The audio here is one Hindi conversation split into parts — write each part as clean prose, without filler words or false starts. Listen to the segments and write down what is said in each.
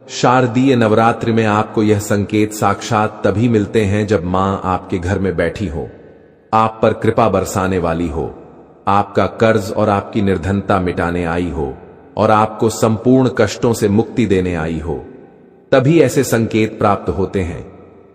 शारदीय नवरात्रि में आपको यह संकेत साक्षात तभी मिलते हैं जब मां आपके घर में बैठी हो, आप पर कृपा बरसाने वाली हो, आपका कर्ज और आपकी निर्धनता मिटाने आई हो और आपको संपूर्ण कष्टों से मुक्ति देने आई हो। तभी ऐसे संकेत प्राप्त होते हैं।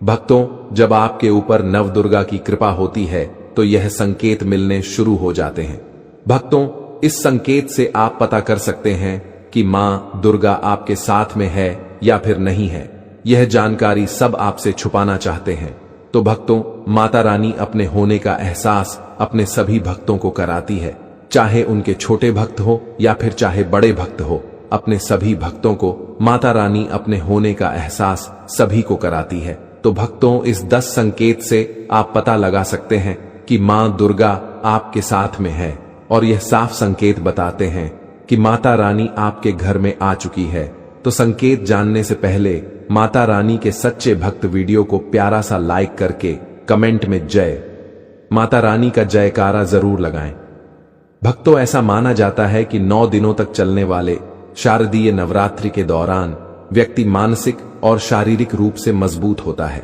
भक्तों, जब आपके ऊपर नवदुर्गा की कृपा होती है तो यह संकेत मिलने शुरू हो जाते हैं। भक्तों, इस संकेत से आप पता कर सकते हैं कि मां दुर्गा आपके साथ में है या फिर नहीं है। यह जानकारी सब आपसे छुपाना चाहते हैं। तो भक्तों, माता रानी अपने होने का एहसास अपने सभी भक्तों को कराती है, चाहे उनके छोटे भक्त हो या फिर चाहे बड़े भक्त हो। अपने सभी भक्तों को माता रानी अपने होने का एहसास सभी को कराती है। तो भक्तों, इस 10 संकेत से आप पता लगा सकते हैं कि मां दुर्गा आपके साथ में है और यह साफ संकेत बताते हैं कि माता रानी आपके घर में आ चुकी है। तो संकेत जानने से पहले माता रानी के सच्चे भक्त वीडियो को प्यारा सा लाइक करके कमेंट में जय माता रानी का जयकारा जरूर लगाएं। भक्तों, ऐसा माना जाता है कि 9 दिनों तक चलने वाले शारदीय नवरात्रि के दौरान व्यक्ति मानसिक और शारीरिक रूप से मजबूत होता है।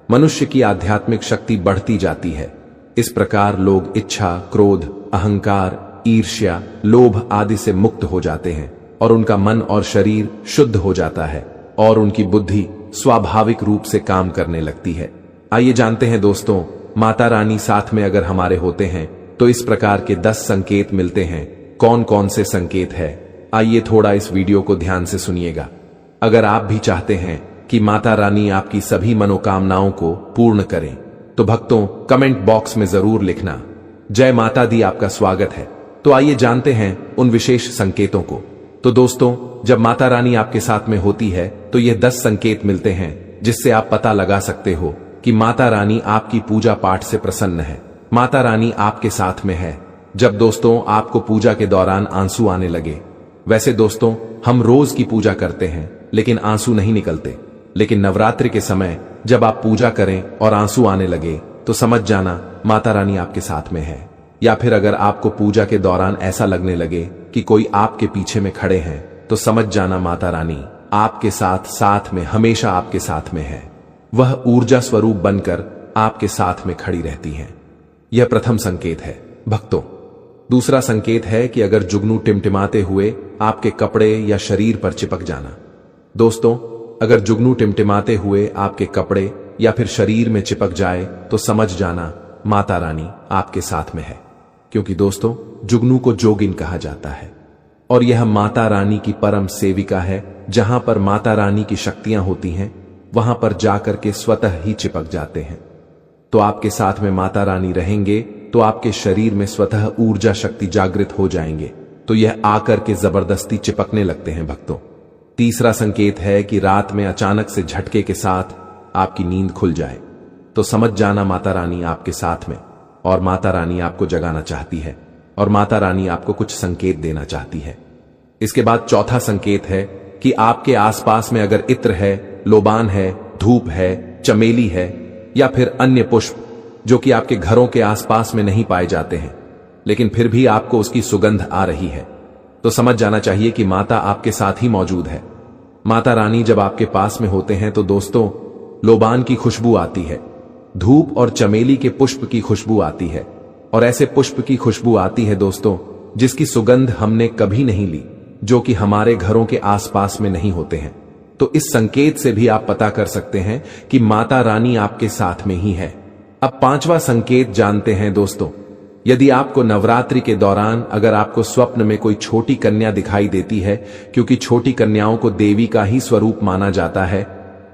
मनुष्य की आध्यात्मिक शक्ति बढ़ती जाती है। इस प्रकार लोग इच्छा, क्रोध, अहंकार, ईर्ष्या, लोभ आदि से मुक्त हो जाते हैं और उनका मन और शरीर शुद्ध हो जाता है और उनकी बुद्धि स्वाभाविक रूप से काम करने लगती है। आइए जानते हैं दोस्तों, माता रानी साथ में अगर हमारे होते हैं तो इस प्रकार के 10 संकेत मिलते हैं। कौन कौन से संकेत है, आइए थोड़ा इस वीडियो को ध्यान से सुनिएगा। अगर आप भी चाहते हैं कि माता रानी आपकी सभी मनोकामनाओं को पूर्ण करें तो भक्तों, कमेंट बॉक्स में जरूर लिखना जय माता दी आपका स्वागत है। तो आइए जानते हैं उन विशेष संकेतों को। तो दोस्तों, जब माता रानी आपके साथ में होती है तो ये 10 संकेत मिलते हैं जिससे आप पता लगा सकते हो कि माता रानी आपकी पूजा पाठ से प्रसन्न है, माता रानी आपके साथ में है। जब दोस्तों आपको पूजा के दौरान आंसू आने लगे, वैसे दोस्तों हम रोज की पूजा करते हैं लेकिन आंसू नहीं निकलते, लेकिन नवरात्रि के समय जब आप पूजा करें और आंसू आने लगे तो समझ जाना माता रानी आपके साथ में है। या फिर अगर आपको पूजा के दौरान ऐसा लगने लगे कि कोई आपके पीछे में खड़े हैं तो समझ जाना माता रानी आपके साथ में, हमेशा आपके साथ में है। वह ऊर्जा स्वरूप बनकर आपके साथ में खड़ी रहती हैं। यह प्रथम संकेत है। भक्तों, दूसरा संकेत है कि अगर जुगनू टिमटिमाते हुए आपके कपड़े या शरीर पर चिपक जाना। दोस्तों, अगर जुगनू टिमटिमाते हुए आपके कपड़े या फिर शरीर में चिपक जाए तो समझ जाना माता रानी आपके साथ में है। क्योंकि दोस्तों, जुगनू को जोगिन कहा जाता है और यह माता रानी की परम सेविका है। जहां पर माता रानी की शक्तियां होती हैं वहां पर जाकर के स्वतः ही चिपक जाते हैं। तो आपके साथ में माता रानी रहेंगे तो आपके शरीर में स्वतः ऊर्जा शक्ति जागृत हो जाएंगे, तो यह आकर के जबरदस्ती चिपकने लगते हैं। भक्तों, तीसरा संकेत है कि रात में अचानक से झटके के साथ आपकी नींद खुल जाए तो समझ जाना माता रानी आपके साथ में और माता रानी आपको जगाना चाहती है और माता रानी आपको कुछ संकेत देना चाहती है। इसके बाद चौथा संकेत है कि आपके आसपास में अगर इत्र है, लोबान है, धूप है, चमेली है या फिर अन्य पुष्प जो कि आपके घरों के आसपास में नहीं पाए जाते हैं लेकिन फिर भी आपको उसकी सुगंध आ रही है तो समझ जाना चाहिए कि माता आपके साथ ही मौजूद है। माता रानी जब आपके पास में होते हैं तो दोस्तों लोबान की खुशबू आती है, धूप और चमेली के पुष्प की खुशबू आती है और ऐसे पुष्प की खुशबू आती है दोस्तों जिसकी सुगंध हमने कभी नहीं ली, जो कि हमारे घरों के आसपास में नहीं होते हैं। तो इस संकेत से भी आप पता कर सकते हैं कि माता रानी आपके साथ में ही है। अब पांचवा संकेत जानते हैं दोस्तों। यदि आपको नवरात्रि के दौरान अगर आपको स्वप्न में कोई छोटी कन्या दिखाई देती है, क्योंकि छोटी कन्याओं को देवी का ही स्वरूप माना जाता है,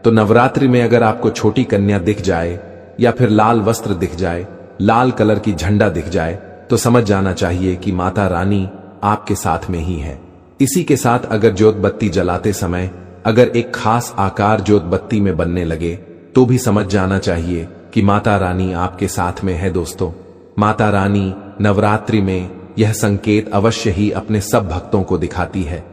तो नवरात्रि में अगर आपको छोटी कन्या दिख जाए या फिर लाल वस्त्र दिख जाए, लाल कलर की झंडा दिख जाए तो समझ जाना चाहिए कि माता रानी आपके साथ में ही है। इसी के साथ अगर ज्योत बत्ती जलाते समय अगर एक खास आकार ज्योत बत्ती में बनने लगे तो भी समझ जाना चाहिए कि माता रानी आपके साथ में है। दोस्तों, माता रानी नवरात्रि में यह संकेत अवश्य ही अपने सब भक्तों को दिखाती है।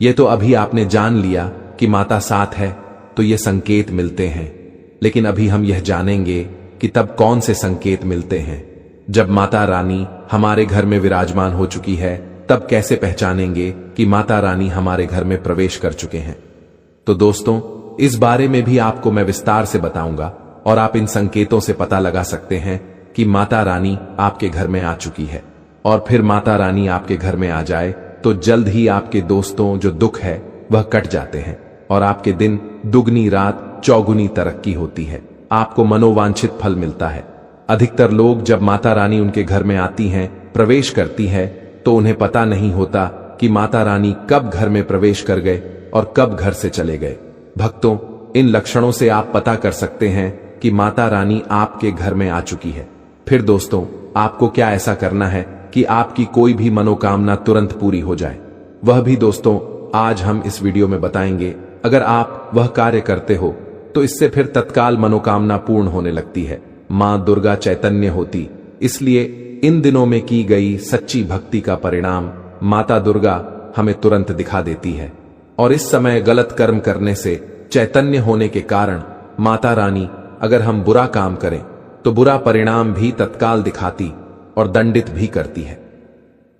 ये तो अभी आपने जान लिया कि माता साथ है तो ये संकेत मिलते हैं, लेकिन अभी हम यह जानेंगे कि तब कौन से संकेत मिलते हैं। जब माता रानी हमारे घर में विराजमान हो चुकी है तब कैसे पहचानेंगे कि माता रानी हमारे घर में प्रवेश कर चुके हैं। तो दोस्तों, इस बारे में भी आपको मैं विस्तार से बताऊंगा और आप इन संकेतों से पता लगा सकते हैं कि माता रानी आपके घर में आ चुकी है। और फिर माता रानी आपके घर में आ जाए तो जल्द ही आपके दोस्तों जो दुख है वह कट जाते हैं और आपके दिन दुगनी रात चौगुनी तरक्की होती है। आपको मनोवांछित फल मिलता है। अधिकतर लोग जब माता रानी उनके घर में आती हैं, प्रवेश करती है, तो उन्हें पता नहीं होता कि माता रानी कब घर में प्रवेश कर गए और कब घर से चले गए। भक्तों, इन लक्षणों से आप पता कर सकते हैं कि माता रानी आपके घर में आ चुकी है। फिर दोस्तों, आपको क्या ऐसा करना है कि आपकी कोई भी मनोकामना तुरंत पूरी हो जाए? वह भी दोस्तों आज हम इस वीडियो में बताएंगे। अगर आप वह कार्य करते हो तो इससे फिर तत्काल मनोकामना पूर्ण होने लगती है। मां दुर्गा चैतन्य होती, इसलिए इन दिनों में की गई सच्ची भक्ति का परिणाम माता दुर्गा हमें तुरंत दिखा देती है। और इस समय गलत कर्म करने से चैतन्य होने के कारण माता रानी अगर हम बुरा काम करें तो बुरा परिणाम भी तत्काल दिखाती और दंडित भी करती है।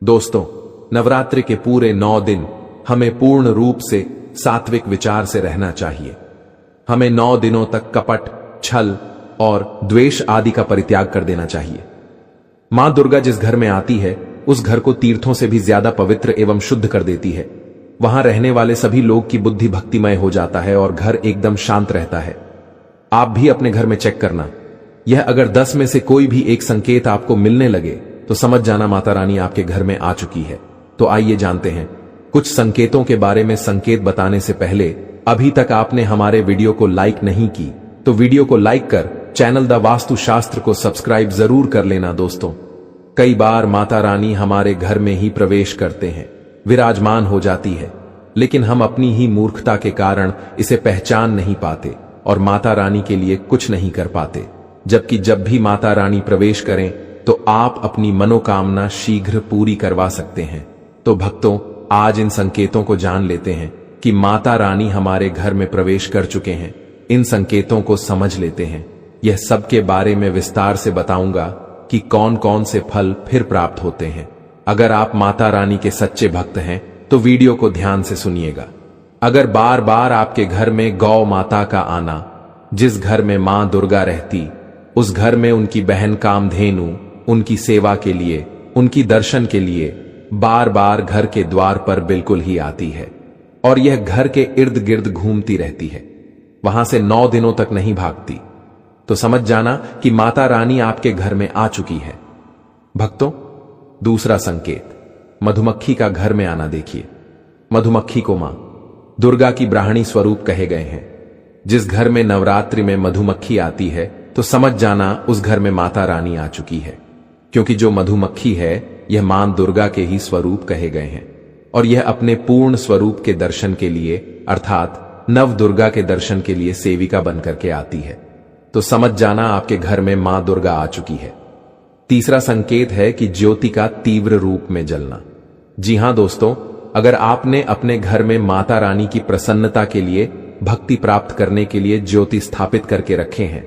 दोस्तों, नवरात्रि के पूरे 9 दिन हमें पूर्ण रूप से सात्विक विचार से रहना चाहिए। हमें 9 दिनों तक कपट, छल और द्वेष आदि का परित्याग कर देना चाहिए। मां दुर्गा जिस घर में आती है उस घर को तीर्थों से भी ज्यादा पवित्र एवं शुद्ध कर देती है। वहां रहने वाले सभी लोग की बुद्धि भक्तिमय हो जाता है और घर एकदम शांत रहता है। आप भी अपने घर में चेक करना। यह अगर 10 में से कोई भी एक संकेत आपको मिलने लगे तो समझ जाना माता रानी आपके घर में आ चुकी है। तो आइए जानते हैं कुछ संकेतों के बारे में। संकेत बताने से पहले अभी तक आपने हमारे वीडियो को लाइक नहीं की तो वीडियो को लाइक कर चैनल द वास्तु शास्त्र को सब्सक्राइब जरूर कर लेना। दोस्तों, कई बार माता रानी हमारे घर में ही प्रवेश करते हैं, विराजमान हो जाती है, लेकिन हम अपनी ही मूर्खता के कारण इसे पहचान नहीं पाते और माता रानी के लिए कुछ नहीं कर पाते। जबकि जब भी माता रानी प्रवेश करें तो आप अपनी मनोकामना शीघ्र पूरी करवा सकते हैं। तो भक्तों, आज इन संकेतों को जान लेते हैं कि माता रानी हमारे घर में प्रवेश कर चुके हैं। इन संकेतों को समझ लेते हैं। यह सब के बारे में विस्तार से बताऊंगा कि कौन कौन से फल फिर प्राप्त होते हैं। अगर आप माता रानी के सच्चे भक्त हैं तो वीडियो को ध्यान से सुनिएगा। अगर बार बार आपके घर में गौ माता का आना, जिस घर में मां दुर्गा रहती उस घर में उनकी बहन कामधेनु उनकी सेवा के लिए, उनकी दर्शन के लिए बार बार घर के द्वार पर बिल्कुल ही आती है और यह घर के इर्द गिर्द घूमती रहती है, वहां से 9 दिनों तक नहीं भागती, तो समझ जाना कि माता रानी आपके घर में आ चुकी है। भक्तों, दूसरा संकेत, मधुमक्खी का घर में आना देखिए। मधुमक्खी को मां दुर्गा की ब्राह्मणी स्वरूप कहे गए हैं। जिस घर में नवरात्रि में मधुमक्खी आती है तो समझ जाना उस घर में माता रानी आ चुकी है, क्योंकि जो मधुमक्खी है यह मां दुर्गा के ही स्वरूप कहे गए हैं और यह अपने पूर्ण स्वरूप के दर्शन के लिए अर्थात नव दुर्गा के दर्शन के लिए सेविका बनकर के आती है। तो समझ जाना आपके घर में मां दुर्गा आ चुकी है। तीसरा संकेत है कि ज्योति का तीव्र रूप में जलना। जी हां दोस्तों, अगर आपने अपने घर में माता रानी की प्रसन्नता के लिए, भक्ति प्राप्त करने के लिए ज्योति स्थापित करके रखे हैं